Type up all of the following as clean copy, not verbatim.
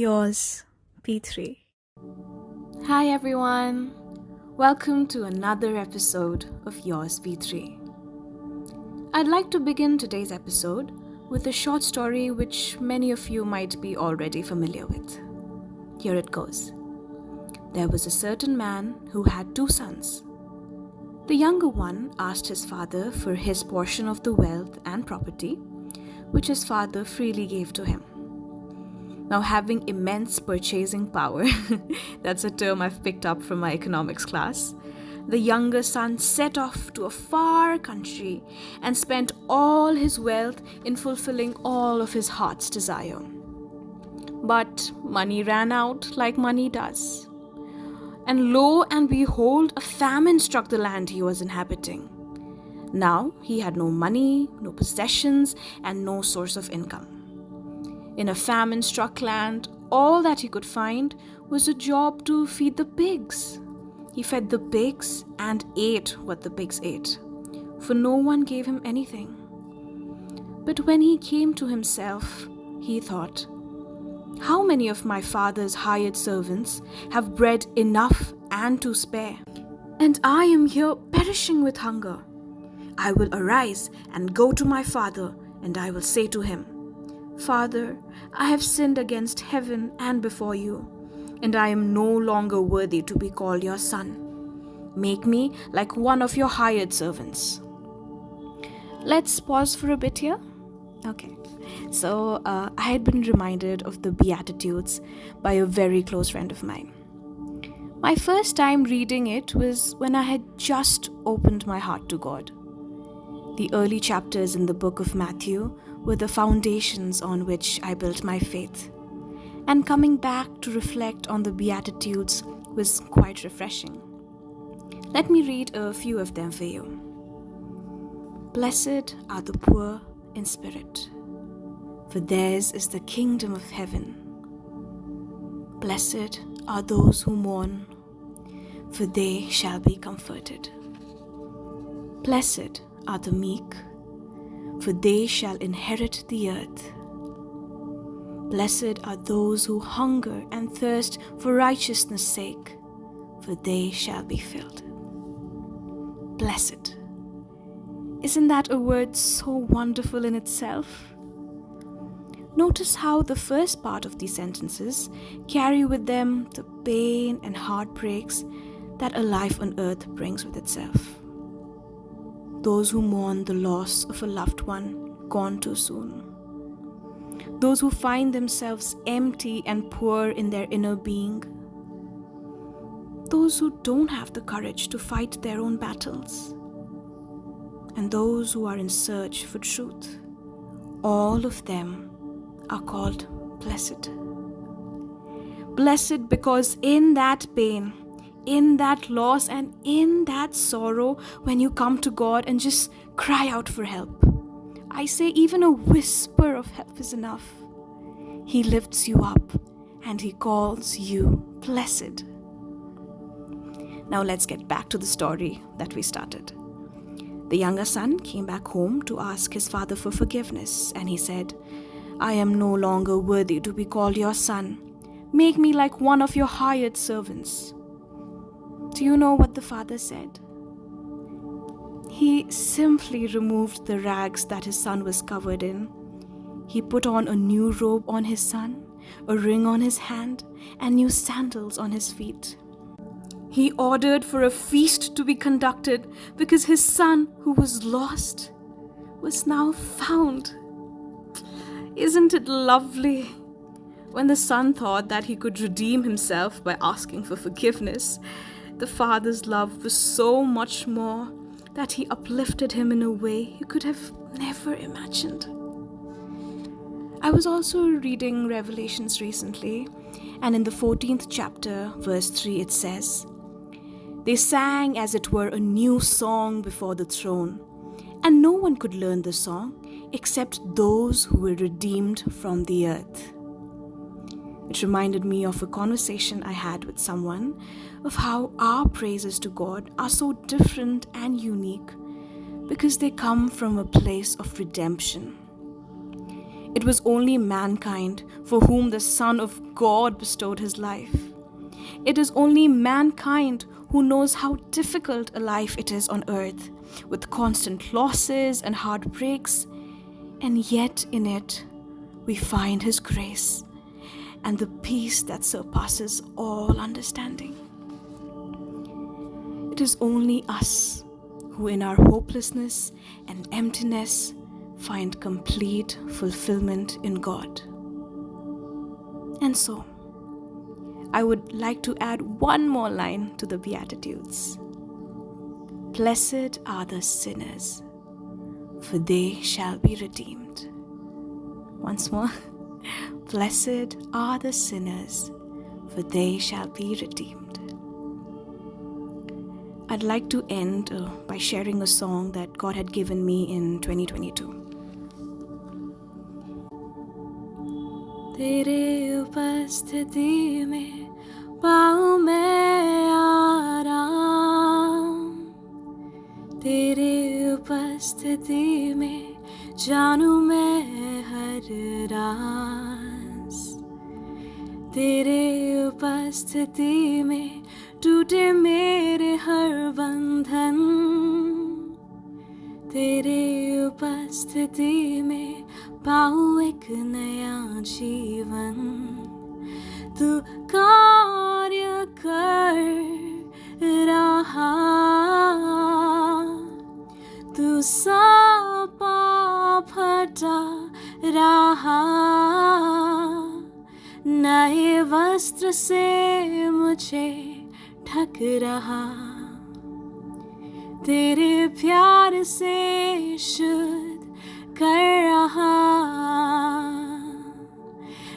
Yours, P3. Hi everyone, welcome to another episode of Yours P3. I'd like to begin today's episode with a short story which many of you might be already familiar with. Here it goes. There was a certain man who had two sons. The younger one asked his father for his portion of the wealth and property, which his father freely gave to him. Now, having immense purchasing power, that's a term I've picked up from my economics class, the younger son set off to a far country and spent all his wealth in fulfilling all of his heart's desire. But money ran out like money does. And lo and behold, a famine struck the land he was inhabiting. Now he had no money, no possessions, and no source of income. In a famine-struck land, all that he could find was a job to feed the pigs. He fed the pigs and ate what the pigs ate, for no one gave him anything. But when he came to himself, he thought, "How many of my father's hired servants have bread enough and to spare? And I am here perishing with hunger. I will arise and go to my father, and I will say to him, 'Father, I have sinned against heaven and before you, and I am no longer worthy to be called your son. Make me like one of your hired servants.'" Let's pause for a bit here. Okay, so I had been reminded of the Beatitudes by a very close friend of mine. My first time reading it was when I had just opened my heart to God. The early chapters in the book of Matthew were the foundations on which I built my faith. And coming back to reflect on the Beatitudes was quite refreshing. Let me read a few of them for you. Blessed are the poor in spirit, for theirs is the kingdom of heaven. Blessed are those who mourn, for they shall be comforted. Blessed are the meek, for they shall inherit the earth. Blessed are those who hunger and thirst for righteousness' sake, for they shall be filled. Blessed. Isn't that a word so wonderful in itself? Notice how the first part of these sentences carry with them the pain and heartbreaks that a life on earth brings with itself. Those who mourn the loss of a loved one gone too soon. Those who find themselves empty and poor in their inner being. Those who don't have the courage to fight their own battles. And those who are in search for truth. All of them are called blessed. Blessed because in that pain, in that loss, and in that sorrow, when you come to God and just cry out for help, I say even a whisper of help is enough. He lifts you up and He calls you blessed. Now let's get back to the story that we started. The younger son came back home to ask his father for forgiveness, and he said, "I am no longer worthy to be called your son. Make me like one of your hired servants." Do you know what the father said? He simply removed the rags that his son was covered in. He put on a new robe on his son, a ring on his hand, and new sandals on his feet. He ordered for a feast to be conducted because his son, who was lost, was now found. Isn't it lovely? When the son thought that he could redeem himself by asking for forgiveness, the father's love was so much more that he uplifted him in a way you could have never imagined. I was also reading Revelations recently, and in the 14th chapter, verse 3, it says, "They sang as it were a new song before the throne, and no one could learn the song except those who were redeemed from the earth." It reminded me of a conversation I had with someone of how our praises to God are so different and unique because they come from a place of redemption. It was only mankind for whom the Son of God bestowed his life. It is only mankind who knows how difficult a life it is on earth, with constant losses and heartbreaks, and yet in it we find his grace and the peace that surpasses all understanding. It is only us who in our hopelessness and emptiness find complete fulfillment in God. And so, I would like to add one more line to the Beatitudes. Blessed are the sinners, for they shall be redeemed. Once more. Blessed are the sinners, for they shall be redeemed. I'd like to end by sharing a song that God had given me in 2022. तेरे उपस्थिति में पाऊं मैं आराम, तेरे उपस्थिति में जानूं मैं हर राज, तेरे उपस्थिति में टूटे मेरे हर बंधन, तेरे उपस्थिति में पाऊं एक नया जीवन। तू कार्य कर रहा, तू सापा फटा रहा, नए वस्त्र से मुझे ढक रहा, तेरे प्यार से शुद्ध कर रहा।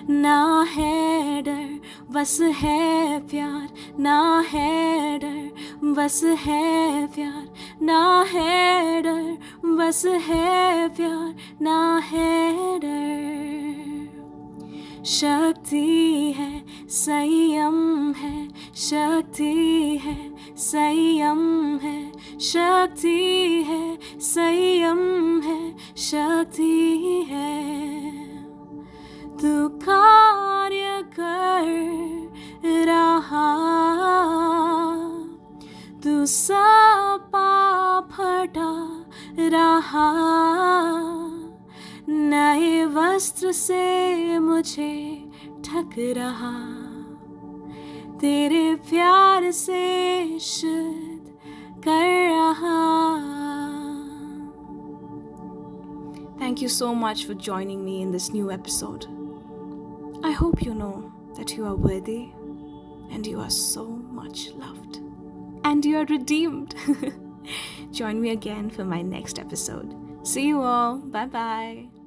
ना है डर बस है प्यार, ना है डर बस है प्यार, ना है डर बस है प्यार, ना है डर। शक्ति है संयम है, शक्ति है संयम है, शक्ति है संयम है, शक्ति है। तू कार्य कर रहा, तू सापा फटा रहा, नए वस्त्र से मुझे ढक रहा, तेरे प्यार से शुद्ध कर रहा। Thank you so much for joining me in this new episode. I hope you know that you are worthy and you are so much loved and you are redeemed. Join me again for my next episode. See you all. Bye bye.